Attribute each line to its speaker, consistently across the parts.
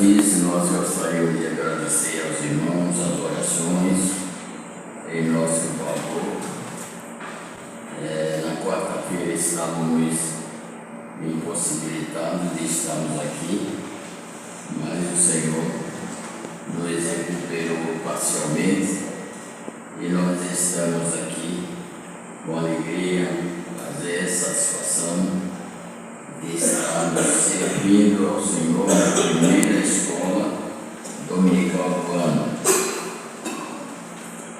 Speaker 1: antes, nós gostaríamos de agradecer aos irmãos as orações em nosso favor. Na quarta-feira estávamos impossibilitados de estarmos aqui, mas o Senhor nos recuperou parcialmente e nós estamos aqui com alegria, prazer, satisfação de estarmos servindo ao Senhor na primeira escola dominical do ano.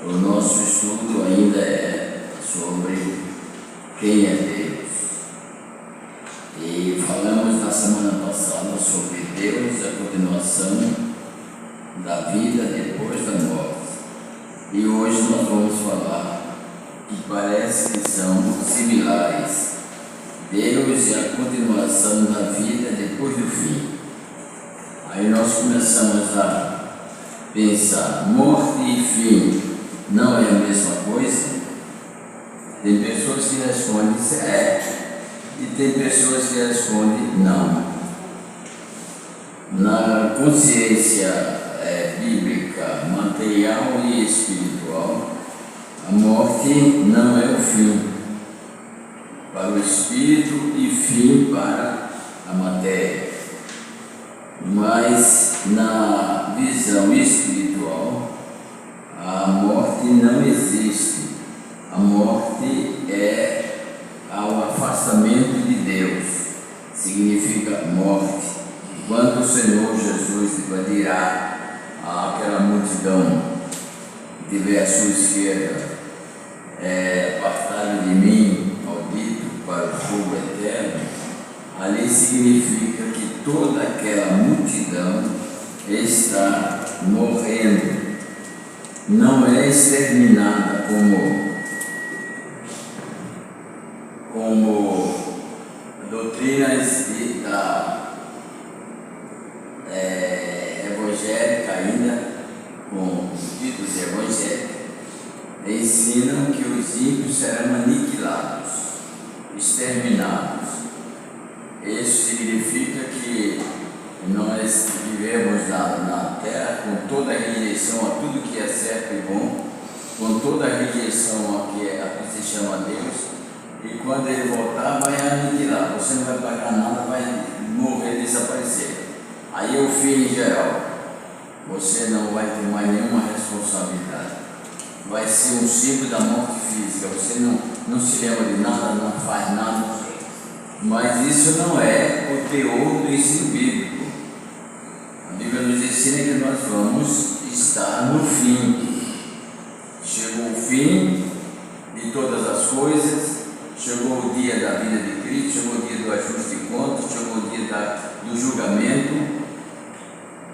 Speaker 1: O nosso estudo ainda é sobre quem é Deus. E falamos na semana passada sobre Deus, a continuação da vida depois da morte. E hoje nós vamos falar que parece que são similares. Deus é a continuação da vida depois do fim. Aí nós começamos a pensar, morte e fim não é a mesma coisa? Tem pessoas que respondem e tem pessoas que respondem não. Na consciência bíblica, material e espiritual, a morte não é o fim para o espírito e fim para a matéria. Mas na visão espiritual, a morte não existe. A morte é o afastamento de Deus, significa morte. Quando o Senhor Jesus dirá àquela multidão de tiver à sua esquerda, apartado de mim, maldito, para o fogo eterno, ali significa que toda aquela multidão está morrendo, não é exterminada como doutrinas evangélica ainda, com os títulos evangélicos, ensinam que os ímpios serão aniquilados, exterminados. Isso significa que nós vivemos na terra com toda a rejeição a tudo que é certo e bom, com toda a rejeição a que se chama Deus, e quando ele voltar vai aniquilar, você não vai pagar nada, vai morrer, desaparecer. Aí é o fim em geral, você não vai ter mais nenhuma responsabilidade, vai ser um símbolo da morte física, você não se lembra de nada, não faz nada, mas isso não é o teor do ensino bíblico. A Bíblia nos ensina que nós vamos estar no fim. Chegou o fim de todas as coisas, chegou o dia da vida de Cristo, chegou o dia do ajuste de contas, chegou o dia do julgamento.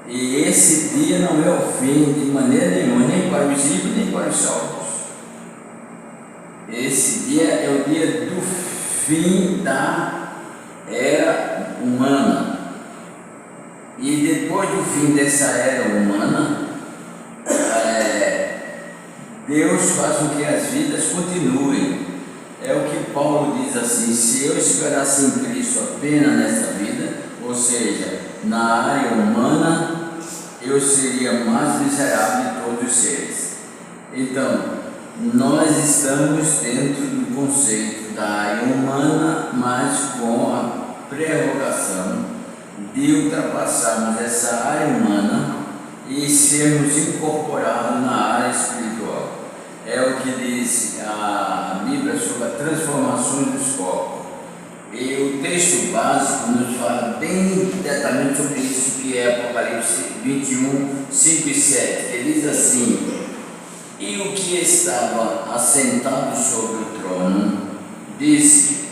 Speaker 1: E esse dia não é o fim de maneira nenhuma, nem para os ímpios, nem para os salvos. Esse dia é o dia do fim da era humana. E depois do fim dessa era humana, Deus faz com que as vidas continuem. É o que Paulo diz assim: se eu esperasse em Cristo apenas nessa vida, ou seja, na área humana, eu seria mais miserável de todos os seres. Então, nós estamos dentro do conceito da área humana, mas com a prerrogação de ultrapassarmos essa área humana e sermos incorporados na área espiritual. É o que diz a Bíblia sobre as transformações dos corpos. E o texto básico nos fala bem diretamente sobre isso, que é Apocalipse 21, 5 e 7, que diz assim: e o que estava assentado sobre o trono disse: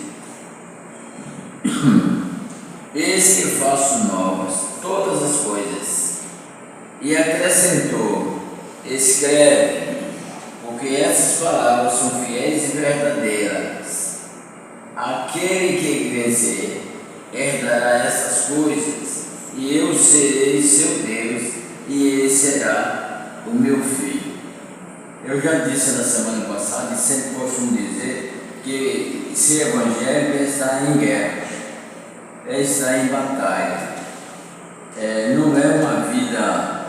Speaker 1: eis que faço novas todas as coisas. E acrescentou: escreve, porque essas palavras são fiéis e verdadeiras. Aquele que vencer herdará essas coisas, e eu serei seu Deus, e ele será o meu filho. Eu já disse na semana passada, e sempre costumo dizer, que ser evangélico é estar em guerra, é estar em batalha. não é uma vida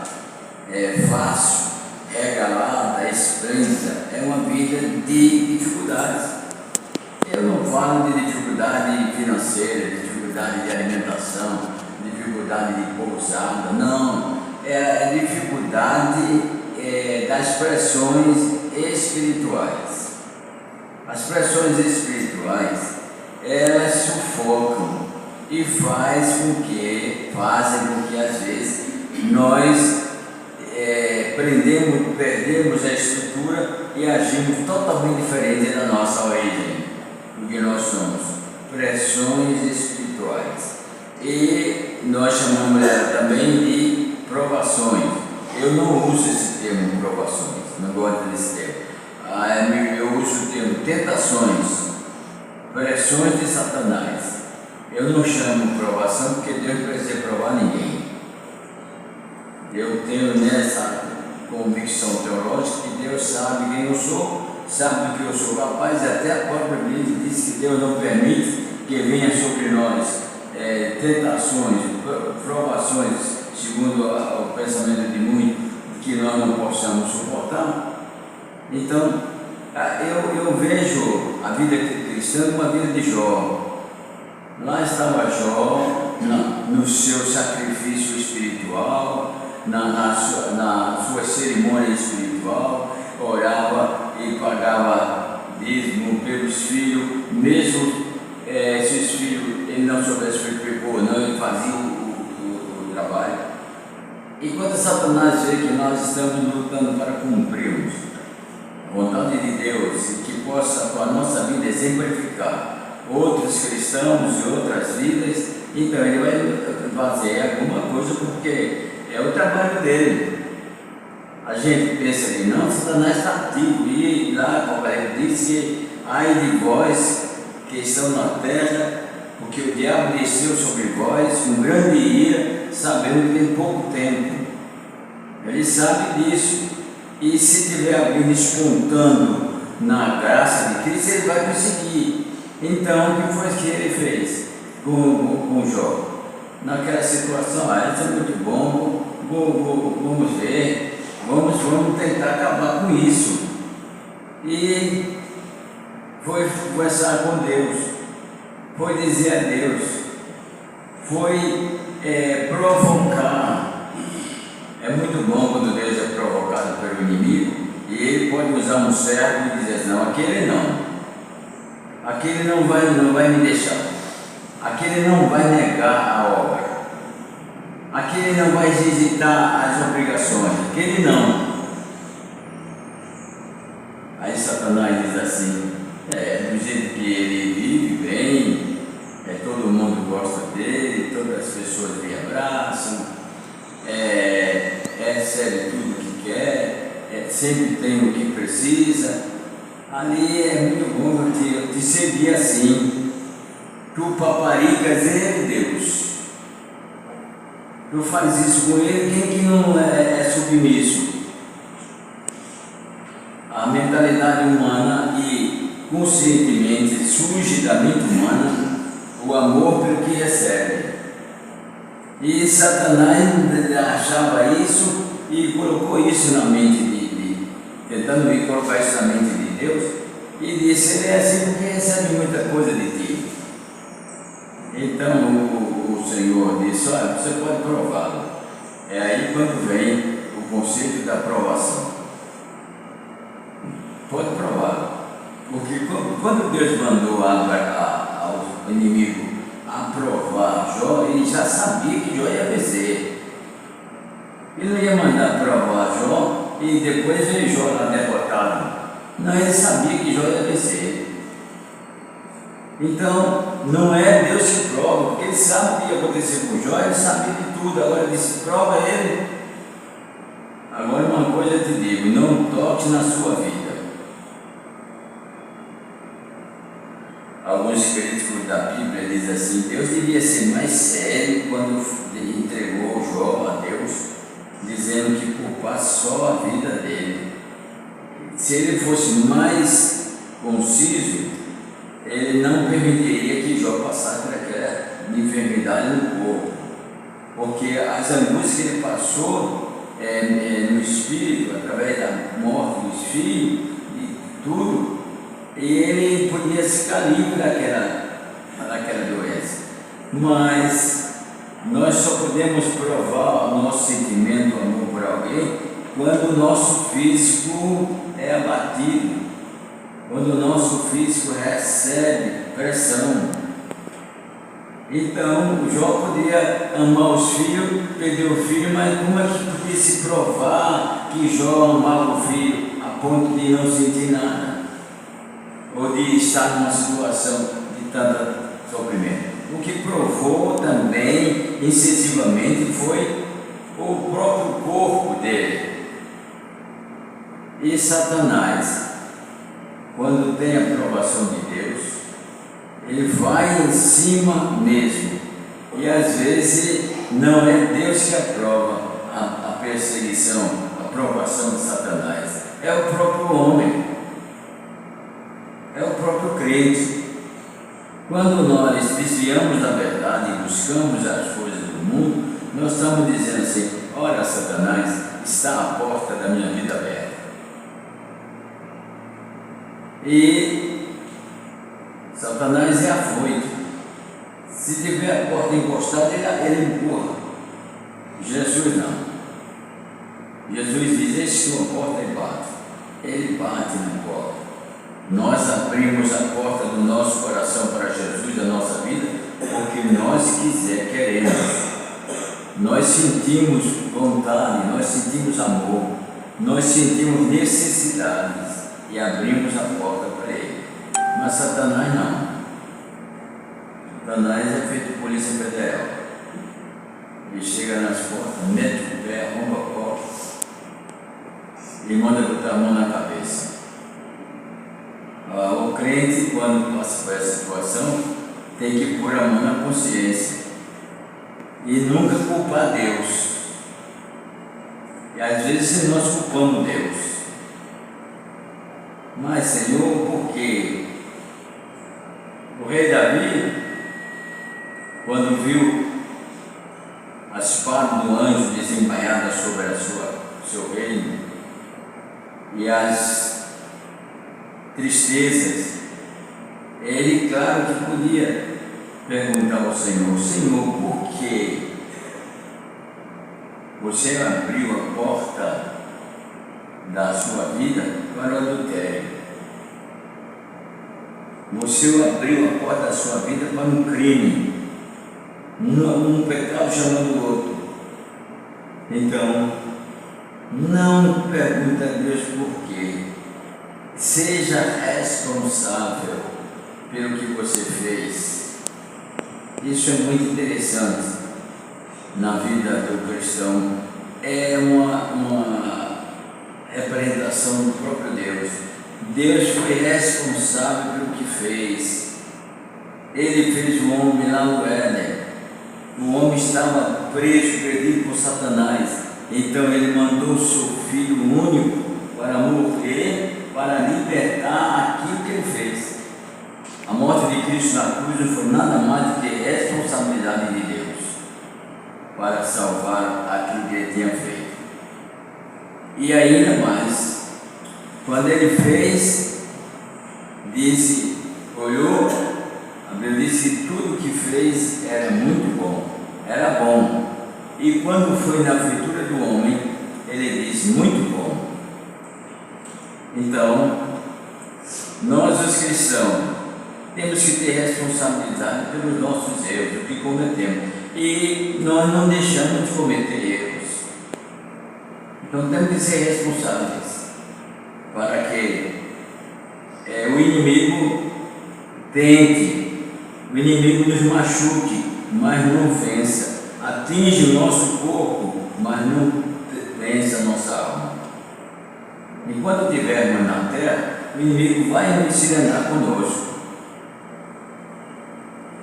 Speaker 1: fácil, regalada, esplêndida, é uma vida de dificuldades. Eu não falo de dificuldade financeira, dificuldade de alimentação, dificuldade de pousada, não, é a dificuldade das pressões espirituais. As pressões espirituais, elas sufocam e fazem com que às vezes nós perdemos a estrutura e agimos totalmente diferente da nossa origem, do que nós somos. Pressões espirituais. E nós chamamos ela também de provações. Eu não uso esse termo provações, não gosto desse termo. Eu uso o termo tentações, pressões de Satanás. Eu não chamo provação porque Deus não precisa provar ninguém. Eu tenho nessa convicção teológica que Deus sabe quem eu sou, sabe do que eu sou capaz, e até a própria Bíblia diz que Deus não permite que venha sobre nós tentações, provações, segundo o pensamento de muitos, que nós não possamos suportar. Então, eu vejo a vida cristã como a vida de Jó. Lá estava Jó, no seu sacrifício espiritual, na sua cerimônia espiritual, orava e pagava dízimo pelos filhos, mesmo se os filhos, ele não soubesse que ele pecou, não, ele fazia o trabalho. E quando Satanás vê que nós estamos lutando para cumprirmos a vontade de Deus e que possa com a nossa vida exemplificar outros cristãos e outras vidas, então ele vai fazer alguma coisa porque é o trabalho dele. A gente pensa que não, Satanás está ativo, e lá ele diz que ai de vós que estão na terra, porque o diabo desceu sobre vós com grande ira, sabendo que tem pouco tempo. Ele sabe disso, e se estiver alguém despontando na graça de Cristo, ele vai conseguir. Então, o que foi que ele fez com Jó? Naquela situação, isso é muito bom, vamos ver, vamos tentar acabar com isso. E foi conversar com Deus, foi dizer a Deus, foi provocar. É muito bom quando Deus é provocado pelo inimigo e ele pode usar um servo e dizer assim, não, aquele não vai me deixar, aquele não vai negar a obra, aquele não vai rejeitar as obrigações, aquele não. Aí Satanás diz assim, do jeito que ele vive bem, todo mundo gosta dele, todas as pessoas lhe abraçam, recebe tudo o que quer, sempre tem o que precisa. Ali é muito bom te seguir assim. Tu paparicas ele, Deus. Tu faz isso com ele, quem que não é submisso? A mentalidade humana e conscientemente surge da mente humana o amor pelo que recebe. E Satanás achava isso e colocou isso na mente tentando colocar isso na mente de Deus, e disse, ele é assim porque recebe muita coisa de ti. Então o Senhor disse, olha, você pode prová-lo. É aí quando vem o conceito da provação. Pode prová-lo. Porque quando Deus mandou ao inimigo aprovar Jó, ele já sabia que Jó ia vencer. Ele não ia mandar provar Jó e depois veio Jó lá derrotado. Não, ele sabia que Jó ia vencer. Então, não é Deus que prova, porque ele sabe o que ia acontecer com Jó, ele sabia de tudo. Agora ele disse, prova ele. Agora uma coisa eu te digo, não toque na sua vida. Alguns críticos da Bíblia dizem assim, Deus devia ser mais sério quando entregou Jó a Deus, dizendo que poupasse só a vida dele. Se ele fosse mais conciso, ele não permitiria que Jó passasse por aquela enfermidade no corpo. porque as angústias que ele passou no espírito, através da morte dos filhos e tudo, e ele podia ficar livre daquela doença. Mas nós só podemos provar o nosso sentimento, o amor por alguém, quando o nosso físico é abatido, quando o nosso físico recebe pressão. Então, Jó podia amar os filhos, perder o filho, mas como é que podia se provar que Jó amava o filho a ponto de não sentir nada? Ou de estar numa situação de tanto sofrimento? O que provou também, excessivamente, foi o próprio corpo dele. E Satanás, quando tem a aprovação de Deus, ele vai em cima mesmo. E às vezes não é Deus que aprova a perseguição, a aprovação de Satanás. É o próprio homem, é o próprio crente. Quando nós desviamos da verdade e buscamos as coisas do mundo, nós estamos dizendo assim: ora, Satanás está à porta da minha vida aberta. E Satanás é afoito. Se tiver a porta encostada, ele empurra. Jesus não. Jesus diz: eis que a porta e bate. Ele bate na porta. Nós abrimos a porta do nosso coração para Jesus, da nossa vida, porque nós queremos. Nós sentimos vontade, nós sentimos amor, nós sentimos necessidades e abrimos a porta para Ele. Mas Satanás não. Satanás é feito polícia federal. Ele chega nas portas, mete o pé, arromba a porta e manda botar a mão na cabeça. O crente, quando passa por essa situação, tem que pôr a mão na consciência e nunca culpar Deus. E às vezes nós culpamos Deus. Mas, Senhor, por quê? O rei Davi, quando viu a espada do anjo desembainhada sobre seu reino e as tristezas, ele, claro que podia perguntar ao Senhor: Senhor, por que você abriu a porta da sua vida para o adultério? Você abriu a porta da sua vida para um crime, um pecado chamando o outro. Então, não pergunta a Deus por quê. Seja responsável pelo que você fez. Isso é muito interessante na vida do cristão. É uma representação do próprio Deus. Deus foi responsável pelo que fez. Ele fez o homem lá no Éden. O homem estava preso, perdido por Satanás. Então ele mandou o seu Filho único para morrer, para libertar aquilo que ele fez. A morte de Cristo na cruz não foi nada mais do que responsabilidade de Deus para salvar aquilo que ele tinha feito. E ainda mais, quando ele fez, olhou, a Bíblia disse que tudo que fez era muito bom, era bom. E quando foi na fritura do homem, ele disse: muito bom. Então, nós os cristãos temos que ter responsabilidade pelos nossos erros, o que cometemos, e nós não deixamos de cometer erros. Então temos que ser responsáveis para que o inimigo tente, o inimigo nos machuque, mas não vença, atinge o nosso corpo, mas não vença a nossa alma. Enquanto estivermos na terra, o inimigo vai se andar conosco.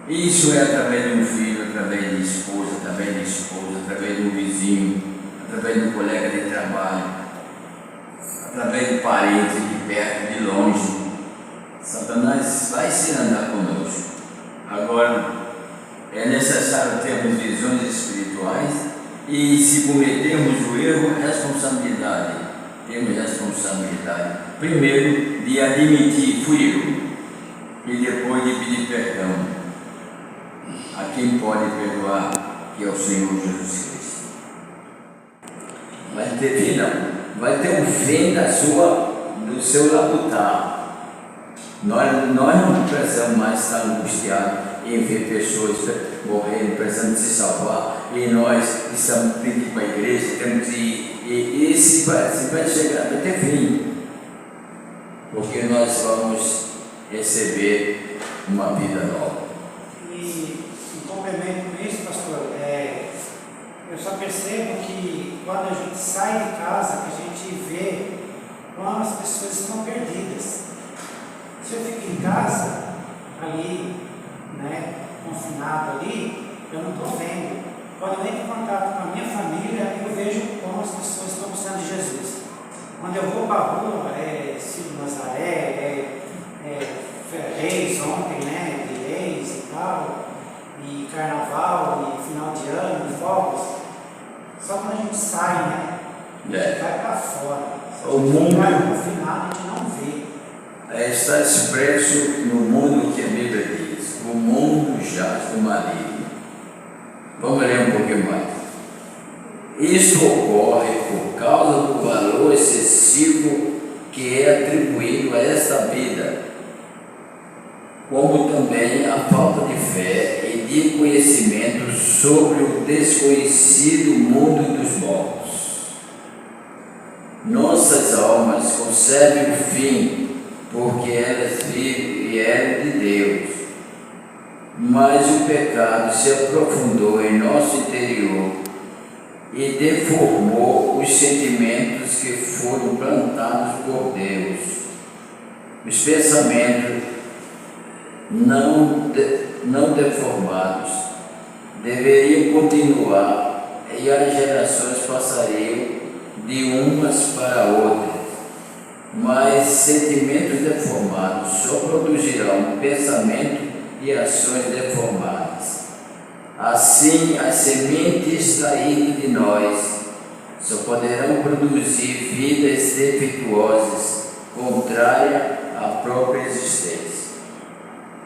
Speaker 1: Isso é através de um filho, através de esposa, através de um vizinho, através de um colega de trabalho, através de parente de perto, de longe. Satanás vai se andar conosco. Agora, é necessário termos visões espirituais E se cometermos o erro, temos responsabilidade, primeiro de admitir, fui eu, e depois de pedir perdão a quem pode perdoar, que é o Senhor Jesus Cristo. Vai ter fim não, vai ter um fim do seu labutar. Nós não precisamos mais estar angustiados em ver pessoas morrendo, precisando se salvar, e nós estamos pedindo para a igreja, temos que ir, e esse vai chegar, vai ter fim, porque nós vamos receber uma vida nova.
Speaker 2: E em complemento com isso, pastor, eu só percebo que quando a gente sai de casa, a gente vê como as pessoas estão perdidas. Se eu fico em casa, ali, né, confinado ali, eu não estou vendo. Quando eu entro em contato com a minha família, eu vejo como as pessoas estão precisando de Jesus. Quando eu vou para a rua, Ciro Nazaré, Reis ontem, né, de Reis e tal, e Carnaval, e final de ano, e fogos, só quando a gente sai, né, a gente vai para fora.
Speaker 1: O mundo
Speaker 2: vai confinado, a gente não vê.
Speaker 1: Está expresso no mundo que a Bíblia diz: o mundo jaz do maligno. Vamos ler um pouquinho mais. Isso ocorre por causa do valor excessivo que é atribuído a esta vida, como também a falta de fé e de conhecimento sobre o desconhecido mundo dos mortos. Nossas almas concebem o fim, porque elas vieram de Deus, mas o pecado se aprofundou em nosso interior e deformou os sentimentos que foram plantados por Deus. Os pensamentos não deformados deveriam continuar e as gerações passariam de umas para outras. Mas sentimentos deformados só produzirão pensamento e ações deformadas. Assim, as sementes extraídas de nós só poderão produzir vidas defeituosas, contrárias à própria existência.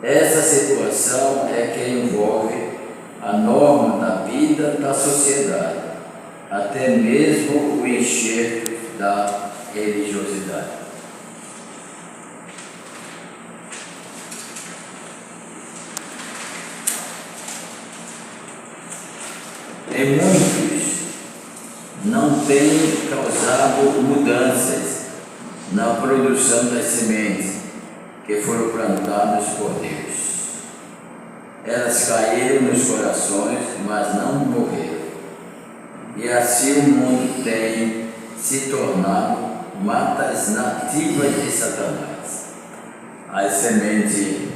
Speaker 1: Essa situação é que envolve a norma da vida da sociedade, até mesmo o enxerto da religiosidade. E muitos não têm causado mudanças na produção das sementes que foram plantadas por Deus. Elas caíram nos corações, mas não morreram. E assim o mundo tem se tornado matas nativas de Satanás. As sementes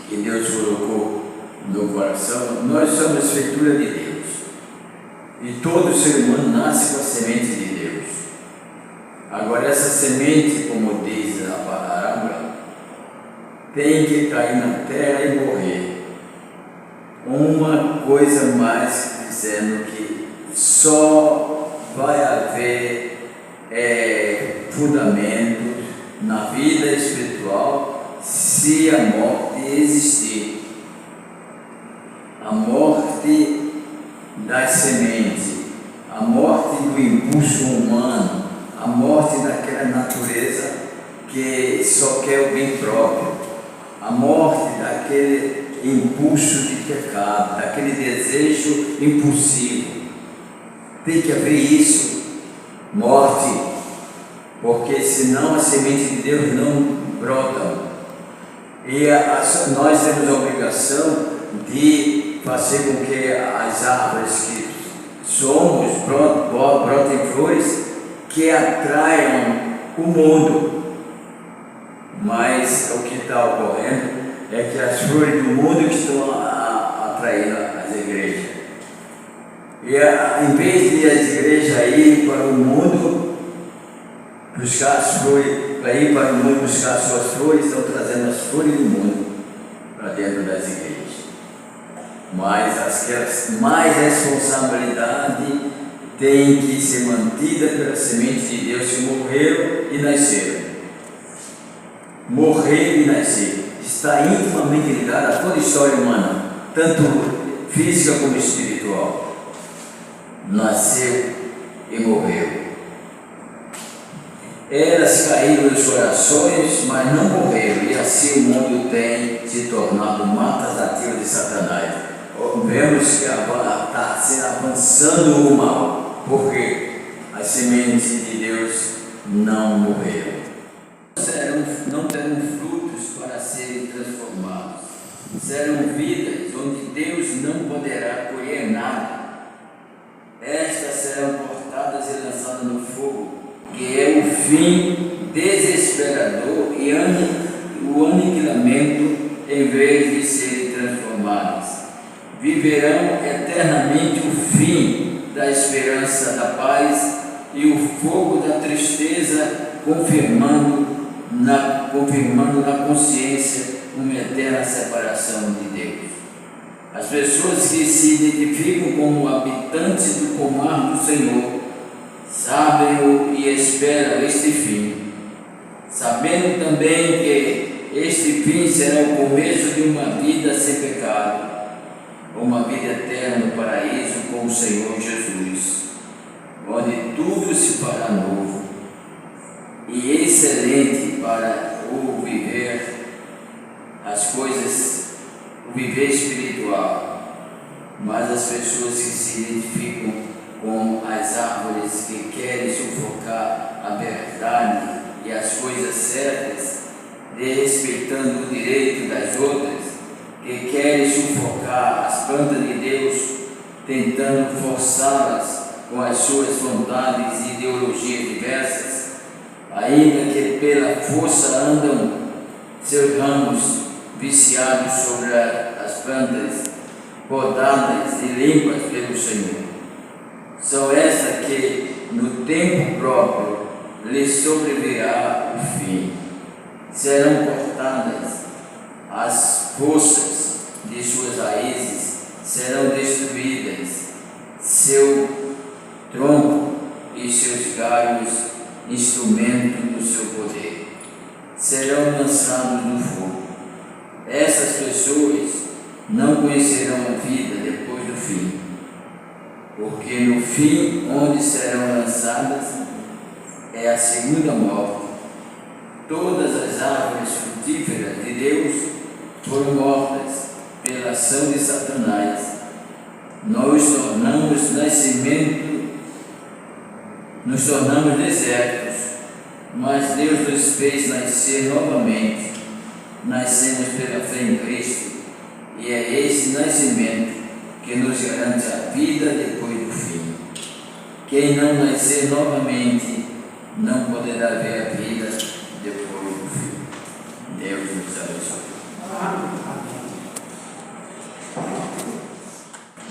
Speaker 1: que Deus colocou no coração, nós somos feitura de Deus. E todo ser humano nasce com a semente de Deus. Agora, essa semente, como diz a parábola, tem que cair na terra e morrer. Uma coisa mais dizendo que só vai haver fundamento na vida espiritual se a morte existir. A morte da semente, a morte do impulso humano, a morte daquela natureza que só quer o bem próprio, a morte daquele impulso de pecado, daquele desejo impulsivo. Tem que haver isso, morte, porque senão a semente de Deus não brota. E nós temos a obrigação de fazer com que as árvores que somos brotem flores que atraiam o mundo. Mas o que está ocorrendo é que as flores do mundo estão atraindo as igrejas. E em vez de as igrejas irem para o mundo buscar as flores, para ir para o mundo buscar as suas flores, estão trazendo as flores do mundo para dentro das igrejas. Mas mais responsabilidade tem que ser mantida pela semente de Deus que morreram e nasceram. Morrer e nascer está intimamente ligado a toda a história humana, tanto física como espiritual. Nasceu e morreu. Elas caíram nos corações, mas não morreram, e assim o mundo tem se tornado matas ativas de Satanás. Vemos que está avançando o mal, porque as sementes de Deus não morreram. Não terão frutos para serem transformados, serão vidas onde Deus não poderá colher nada. Estas serão cortadas e lançadas no fogo, que é o fim desesperador e o aniquilamento, em vez de serem transformadas. Viverão eternamente o fim da esperança da paz e o fogo da tristeza, confirmando na consciência uma eterna separação de Deus. As pessoas que se identificam como habitantes do pomar do Senhor sabem e esperam este fim, sabendo também que este fim será o começo de uma vida sem pecado, uma vida eterna no paraíso com o Senhor Jesus, onde tudo se fará novo e excelente para o viver, as coisas, o viver espiritual. Mas as pessoas que se identificam com as árvores que querem sufocar a verdade e as coisas certas, desrespeitando o direito das outras, que querem sufocar as plantas de Deus, tentando forçá-las com as suas vontades e ideologias diversas, ainda que pela força andam seus ramos viciados sobre as plantas, podadas e limpas pelo Senhor. São essas que, no tempo próprio, lhes sobrevirá o fim. Serão cortadas as forças de suas raízes, serão destruídas seu tronco e seus galhos, instrumento do seu poder, serão lançados no fogo. Essas pessoas não conhecerão a vida depois do fim, porque no fim, onde serão lançadas, é a segunda morte. Todas as árvores frutíferas de Deus foram mortas pela ação de Satanás. Nós nos tornamos desertos, mas Deus nos fez nascer novamente. Nascemos pela fé em Cristo, e é esse nascimento que nos garante a vida depois do fim. Quem não nascer novamente não poderá ver a vida depois do fim. Deus nos abençoe.
Speaker 2: Amém.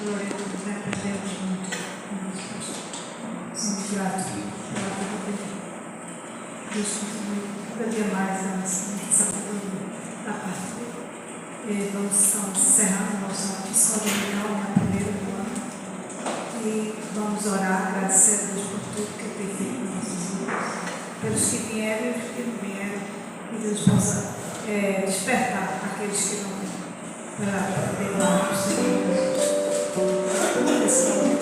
Speaker 3: Glória a Deus, né? Deus muito somos gratos por Deus continue cada dia mais a nossa sabedoria da parte dele. Vamos encerrar a nossa escola dominical, a primeira do ano, e vamos orar, agradecer a Deus por tudo que Ele tem feito em nossas vidas, pelos que vieram e os que não vieram, que Deus possa despertar aqueles que não vêm para poder orar ao Senhor.